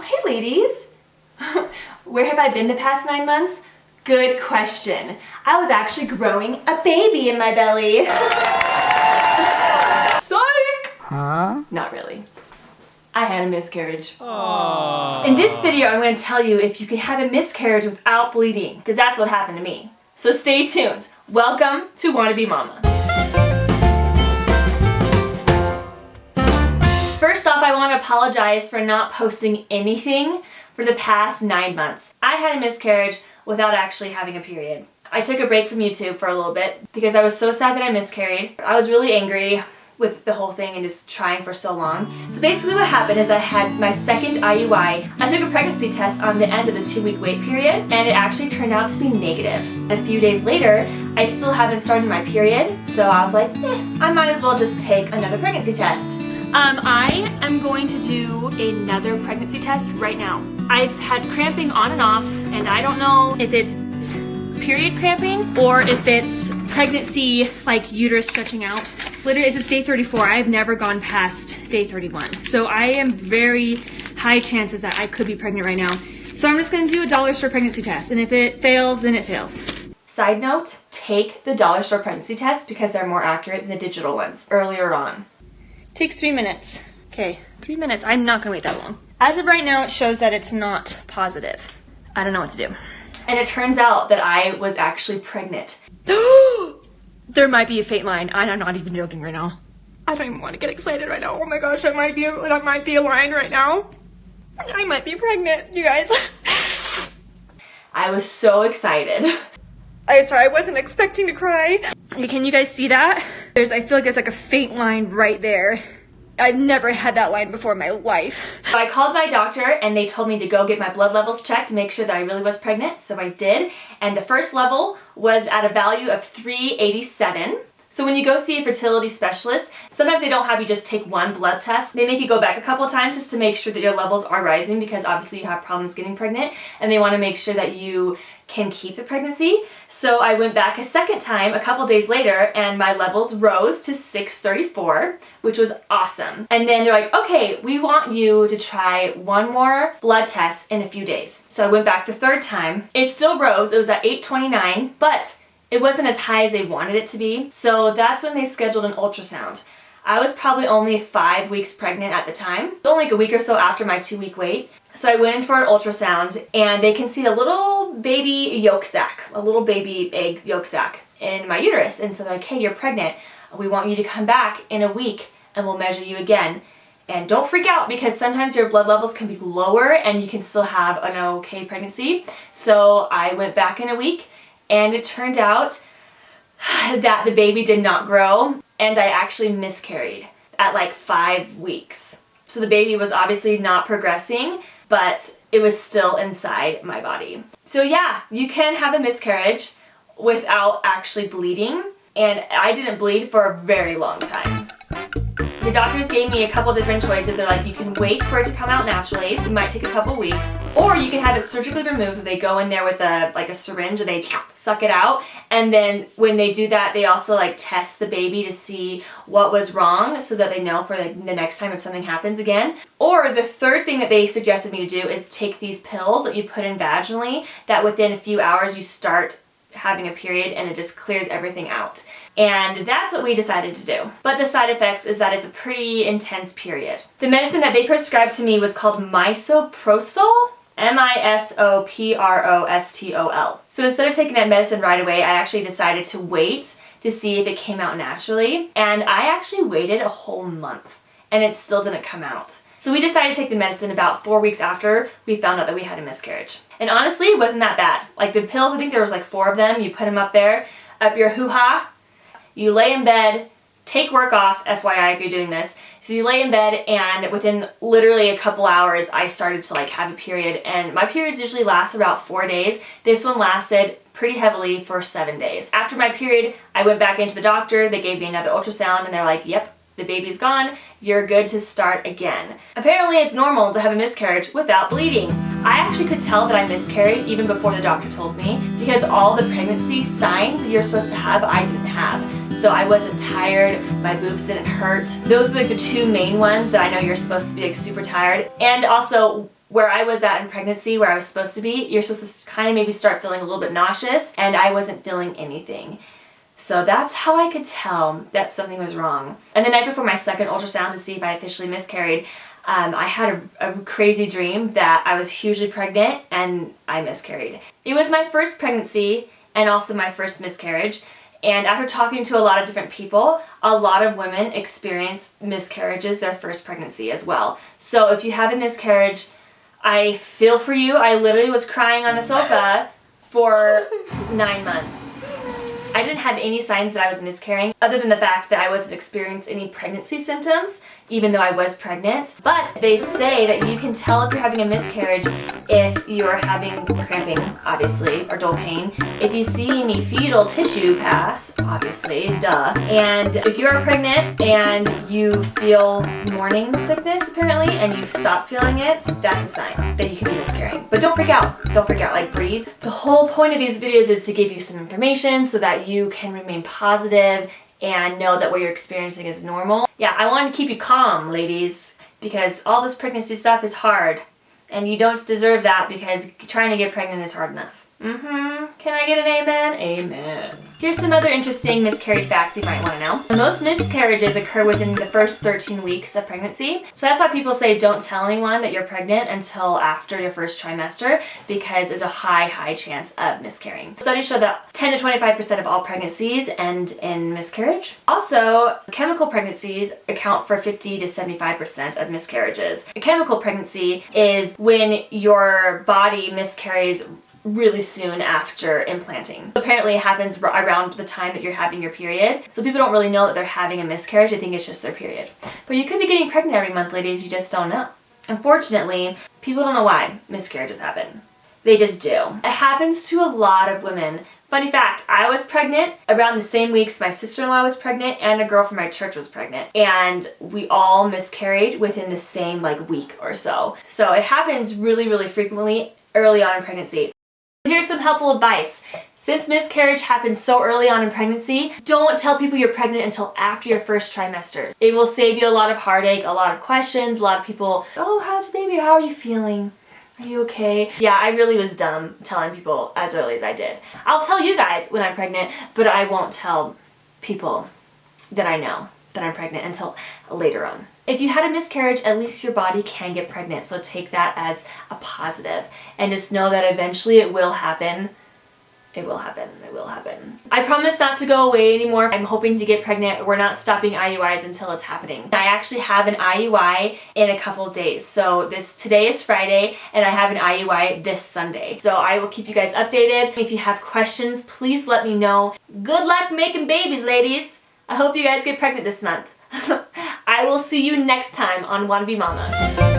Hey ladies! Where have I been the past 9 months? Good question. I was actually growing a baby in my belly. Psych! Huh? Not really. I had a miscarriage. Aww. In this video, I'm going to tell you if you can have a miscarriage without bleeding, because that's what happened to me. So stay tuned. Welcome to Wannabe Mama. First off, I want to apologize for not posting anything for the past 9 months. I had a miscarriage without actually having a period. I took a break from YouTube for a little bit because I was so sad that I miscarried. I was really angry with the whole thing and just trying for so long. So basically what happened is I had my second IUI. I took a pregnancy test on the end of the 2-week wait period and it actually turned out to be negative. A few days later, I still haven't started my period, so I was like, I might as well just take another pregnancy test. I am going to do another pregnancy test right now. I've had cramping on and off, and I don't know if it's period cramping or if it's pregnancy, like uterus stretching out. Literally, this is day 34. I've never gone past day 31. So I am very high chances that I could be pregnant right now. So I'm just gonna do a dollar store pregnancy test, and if it fails, then it fails. Side note, take the dollar store pregnancy test because they're more accurate than the digital ones earlier on. Takes 3 minutes. Okay, 3 minutes. I'm not gonna wait that long. As of right now, it shows that it's not positive. I don't know what to do. And it turns out that I was actually pregnant. There might be a fate line. I'm not even joking right now. I don't even want to get excited right now. Oh my gosh, that might be a line right now. I might be pregnant, you guys. I was so excited. I wasn't expecting to cry. Can you guys see that? I feel like there's like a faint line right there. I've never had that line before in my life. So I called my doctor and they told me to go get my blood levels checked to make sure that I really was pregnant, so I did. And the first level was at a value of 387. So when you go see a fertility specialist, sometimes they don't have you just take one blood test. They make you go back a couple times just to make sure that your levels are rising because obviously you have problems getting pregnant and they want to make sure that you can keep the pregnancy. So I went back a second time a couple days later and my levels rose to 634, which was awesome. And then they're like, okay, we want you to try one more blood test in a few days. So I went back the third time. It still rose, it was at 829, but it wasn't as high as they wanted it to be. So that's when they scheduled an ultrasound. I was probably only 5 weeks pregnant at the time. It was only like a week or so after my 2-week wait. So I went in for an ultrasound and they can see a little baby yolk sac, a little baby egg yolk sac in my uterus. And so they're like, hey, you're pregnant. We want you to come back in a week and we'll measure you again. And don't freak out because sometimes your blood levels can be lower and you can still have an okay pregnancy. So I went back in a week and it turned out that the baby did not grow and I actually miscarried at like 5 weeks. So the baby was obviously not progressing, but it was still inside my body. So yeah, you can have a miscarriage without actually bleeding, and I didn't bleed for a very long time. The doctors gave me a couple different choices. They're like, you can wait for it to come out naturally. It might take a couple weeks. Or you can have it surgically removed. They go in there with a syringe and they suck it out. And then when they do that, they also like test the baby to see what was wrong so that they know for like the next time if something happens again. Or the third thing that they suggested me to do is take these pills that you put in vaginally that within a few hours you start having a period and it just clears everything out. And that's what we decided to do. But the side effects is that it's a pretty intense period. The medicine that they prescribed to me was called misoprostol, misoprostol. So instead of taking that medicine right away, I actually decided to wait to see if it came out naturally. And I actually waited a whole month and it still didn't come out. So we decided to take the medicine about 4 weeks after we found out that we had a miscarriage. And honestly, it wasn't that bad. Like the pills, I think there was like 4 of them. You put them up there, up your hoo-ha. You lay in bed, take work off, FYI if you're doing this. So you lay in bed and within literally a couple hours, I started to like have a period, and my periods usually last about 4 days. This one lasted pretty heavily for 7 days. After my period, I went back into the doctor, they gave me another ultrasound and they're like, yep, the baby's gone, you're good to start again. Apparently it's normal to have a miscarriage without bleeding. I actually could tell that I miscarried even before the doctor told me because all the pregnancy signs that you're supposed to have, I didn't have. So I wasn't tired, my boobs didn't hurt. Those are like the 2 main ones that I know you're supposed to be like super tired. And also, where I was at in pregnancy, where I was supposed to be, you're supposed to kind of maybe start feeling a little bit nauseous, and I wasn't feeling anything. So that's how I could tell that something was wrong. And the night before my second ultrasound to see if I officially miscarried, I had a crazy dream that I was hugely pregnant and I miscarried. It was my first pregnancy and also my first miscarriage. And after talking to a lot of different people, a lot of women experience miscarriages their first pregnancy as well. So if you have a miscarriage, I feel for you. I literally was crying on the sofa for 9 months. I didn't have any signs that I was miscarrying other than the fact that I wasn't experiencing any pregnancy symptoms, even though I was pregnant. But they say that you can tell if you're having a miscarriage if you're having cramping, obviously, or dull pain. If you see any fetal tissue pass, obviously, duh. And if you are pregnant and you feel morning sickness, apparently, and you stop feeling it, that's a sign that you could be miscarrying. But don't freak out. Don't freak out, like breathe. The whole point of these videos is to give you some information so that you can remain positive and know that what you're experiencing is normal. Yeah, I want to keep you calm, ladies, because all this pregnancy stuff is hard, and you don't deserve that because trying to get pregnant is hard enough. Can I get an amen? Amen. Here's some other interesting miscarried facts you might want to know. Most miscarriages occur within the first 13 weeks of pregnancy. So that's why people say don't tell anyone that you're pregnant until after your first trimester, because there's a high chance of miscarrying. Studies show that 10 to 25% of all pregnancies end in miscarriage. Also, chemical pregnancies account for 50 to 75% of miscarriages. A chemical pregnancy is when your body miscarries really soon after implanting. Apparently it happens around the time that you're having your period. So people don't really know that they're having a miscarriage. They think it's just their period. But you could be getting pregnant every month, ladies. You just don't know. Unfortunately, people don't know why miscarriages happen. They just do. It happens to a lot of women. Funny fact, I was pregnant around the same weeks my sister-in-law was pregnant and a girl from my church was pregnant. And we all miscarried within the same week or so. So it happens really frequently early on in pregnancy. Here's some helpful advice. Since miscarriage happens so early on in pregnancy, don't tell people you're pregnant until after your first trimester. It will save you a lot of heartache, a lot of questions, a lot of people, oh, how's your baby? How are you feeling? Are you okay? Yeah, I really was dumb telling people as early as I did. I'll tell you guys when I'm pregnant, but I won't tell people that I know that I'm pregnant until later on. If you had a miscarriage, at least your body can get pregnant, so take that as a positive. And just know that eventually it will happen. It will happen. It will happen. I promise not to go away anymore. I'm hoping to get pregnant. We're not stopping IUIs until it's happening. I actually have an IUI in a couple days. So today is Friday, and I have an IUI this Sunday. So I will keep you guys updated. If you have questions, please let me know. Good luck making babies, ladies. I hope you guys get pregnant this month. I will see you next time on Wannabe Mama.